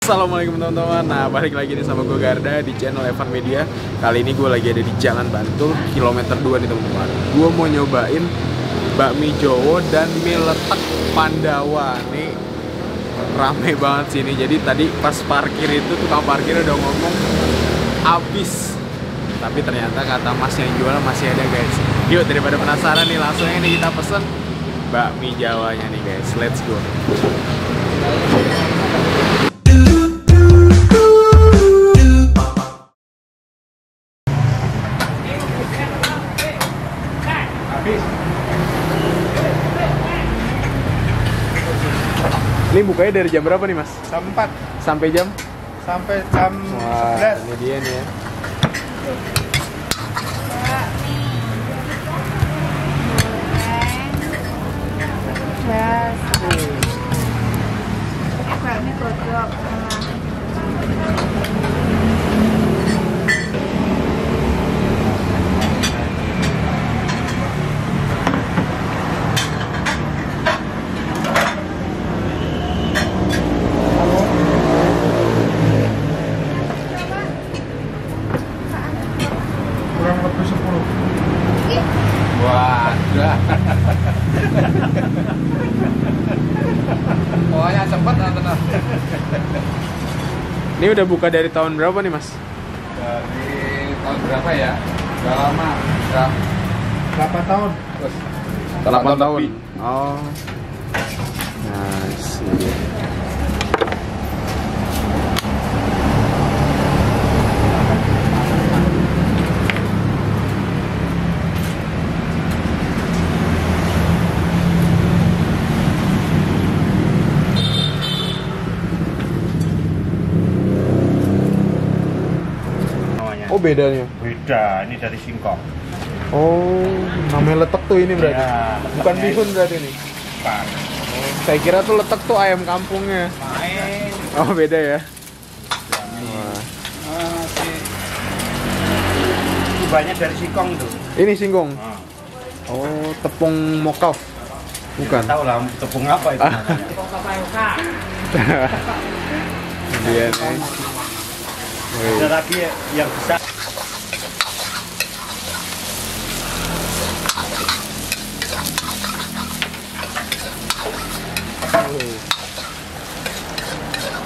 Assalamualaikum teman-teman. Nah, balik lagi nih sama gue Garda di channel Evan Media. Kali ini gue lagi ada di Jalan Bantul, kilometer 2 nih teman-teman. Gue mau nyobain bakmi Jowo dan mie letek Pandawa. Nih rame banget sini. Jadi tadi pas parkir itu tukang parkir udah ngomong habis. Tapi ternyata kata mas yang jual masih ada guys. Yuk daripada penasaran nih, langsung ini kita pesen bakmi Jawanya nih guys. Let's go. Ini bukanya dari jam berapa nih mas? Jam 4 Sampai jam? sampai jam 11. Ini dia nih ya. Bakmi godok. Kurang lebih 10. Wah, udah. Pokoknya cepet tenang. Ini udah buka dari tahun berapa nih mas? Dari tahun berapa ya? Udah lama, udah 8 tahun. terus 8 tahun. lebih. Oh. Nice. Oh bedanya? Beda, ini dari singkong. Oh, namanya letek tuh ini berarti? Ya, Bukan leteknya bihun berarti ini? Bukan. Saya kira tuh letek tuh ayam kampungnya. Main. Oh beda ya? Wah. Itu banyak dari singkong tuh. Ini singkong? Nah, Oh, tepung mokaf? Bukan? tahu lah tepung apa itu namanya. Iya nih. Ada lagi yang besar.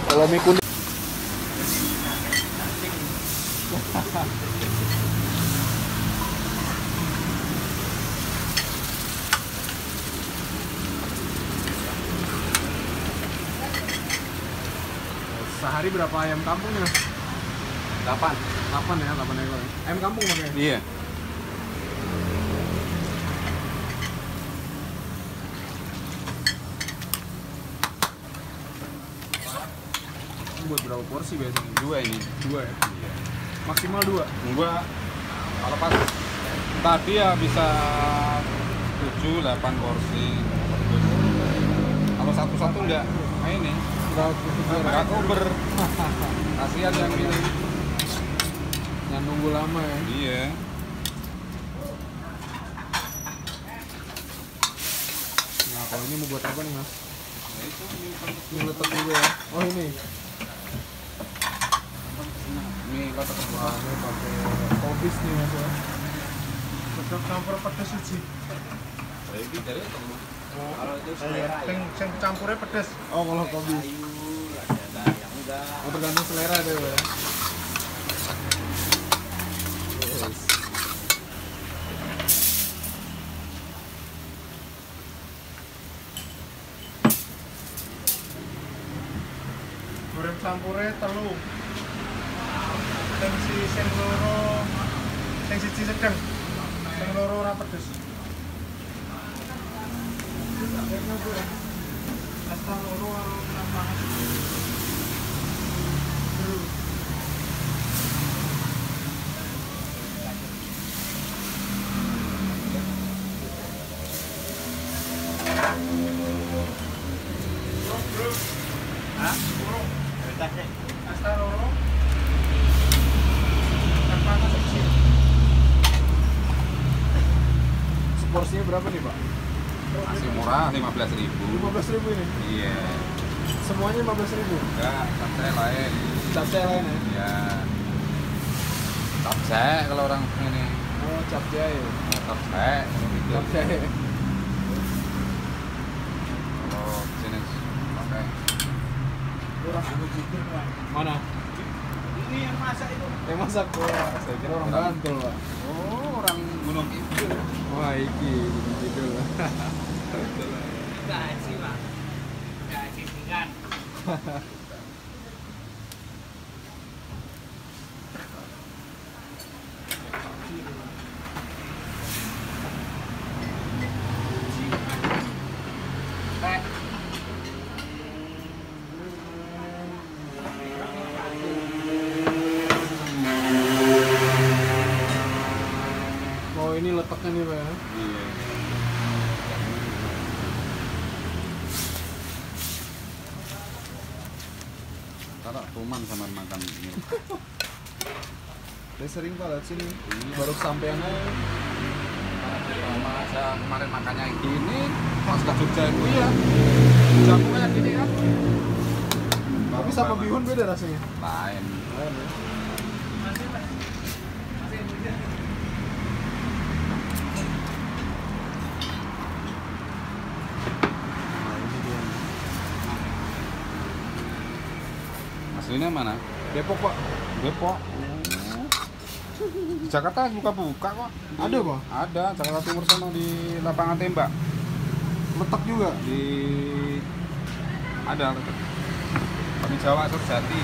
Kalau mie kuning sehari berapa ayam kampung ya? 8 ya, 8 ekor. Ayam kampung makanya? Iya. Buat berapa porsi biasanya? 2 ini. 2 ya? Maksimal 2? Gua kalau pas tadi ya bisa 7-8 porsi. Kalau satu-satu enggak, nah ini enggak cover. Kasihan yang ini. Yang nunggu lama ya? Iya. Nah kalau ini mau buat apa nih mas? Nah, itu Ini letak juga ya? Oh ini? mie kotak Wah ini pakai kobis nih mas ya? Godok campur pedes siji. Ini dari temu. Kalau itu Sing campurnya pedes. Oh kalau kobis? Oh tergantung selera deh ya? Yes. Goreng campurnya telu. Sing loro, sing siji sedeng. Sing loro ora pedes. Asta loro karo nambah. Hah? Asta loro. Porsinya berapa nih pak? Masih murah, 15.000. 15.000 ini? Iya. Semuanya 15.000. Enggak, capcay lain. Capcay lain ya? Ya. Capcay kalau orang ini. Oh, capcay. Capcay. Capcay. Kalau jenis pakai. Mana? Ini yang masak itu. Yang masak gua. Saya kira orang Bantul, Pak. Oh, orang Gunung Kidul. Wah, iki gitu lah. Gaji, Pak. Gaji tinggal. Oh, ini letaknya nih, Pak. Iya. Taruh kuman sama makan ini. Saya sering Pak lihat sini. Baru kesampean aja. Sama saya kemarin makannya gini, pas ke Jogja itu ya. Jamu kayak gini kan. Tapi sama bihun beda rasanya. Lain. Lain ya. Nah, ini dia. Aslinya mana? Depok, Pak. Depok. Di Jakarta buka-buka kok. Ada, Pak? Ada, Jakarta Timur sana di lapangan tembak. Letak juga. Di ada di Jawa Surjati.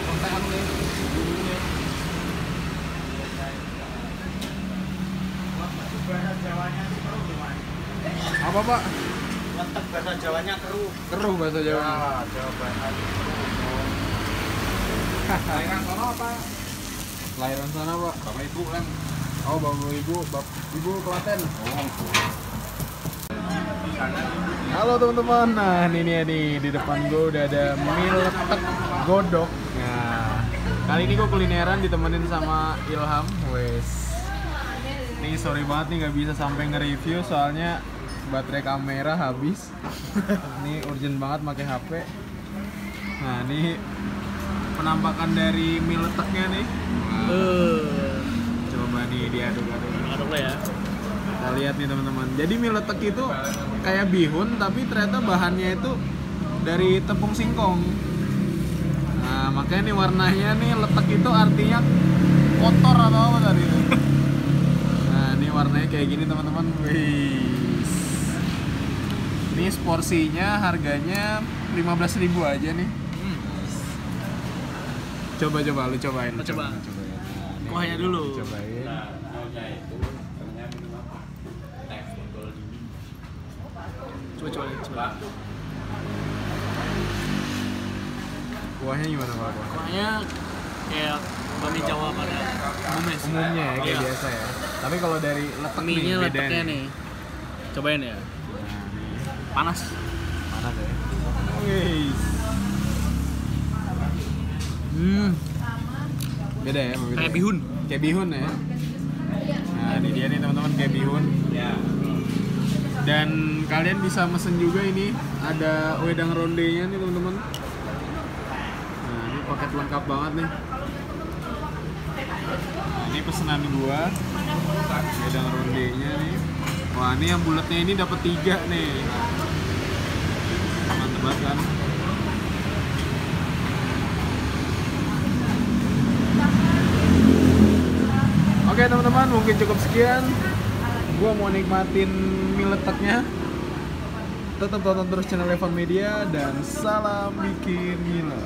Kontekan nih. Bahasa Jawanya itu keruh gimana? Apa, Pak? Letak bahasa Jawanya keruh. Keruh bahasa Jawa. Jawa Barat. Lahiran sono apa? Lahiran sana, Pak. Bapak Ibu kan. Oh, bapak ibu Klaten. Halo teman-teman. Nah, ini dia nih di depan gue udah ada mie letek godok. Nah, kali ini gue kulineran ditemenin sama Ilham. Wes. Nih sorry banget nih nggak bisa sampai nge-review soalnya baterai kamera habis. Ini urgent banget pakai HP. Nah, ini penampakan dari mie leteknya nih. Coba nih diaduk-aduk. Aduk lah ya. Kita lihat nih teman-teman. Jadi mie letek itu kayak bihun tapi ternyata bahannya itu dari tepung singkong. Nah, makanya nih warnanya nih letek itu artinya kotor atau apa tadi. Nah, ini warnanya kayak gini teman-teman. Wih. Ini porsinya harganya 15.000 aja nih. Coba lu cobain. Coba. Nah, nih, Kuahnya dulu. Cobain. Coba. Kuahnya gimana Pak? Kuahnya kayak bakmi Jawa pada umumnya sih. Umumnya ya kayak Iya. biasa ya. Tapi kalau dari letek nih Mie-nya beda letaknya nih. Cobain ya. Nah, nih. Panas. Panas ya. Wih. Beda ya, beda. Kayak bihun. Kayak bihun ya. Nah, ini dia nih teman-teman kayak bihun. Dan kalian bisa mesen juga ini ada wedang rondenya nih teman-teman. Nah, ini paket lengkap banget nih. Nah, ini pesanan gua. Wedang rondenya nih. Wah, ini yang bulatnya ini dapat 3 nih. Mantep banget kan? Oke teman-teman, mungkin cukup sekian. Gua mau nikmatin mie leteknya. Tetap tonton terus channel Evan Media dan salam bikin mie.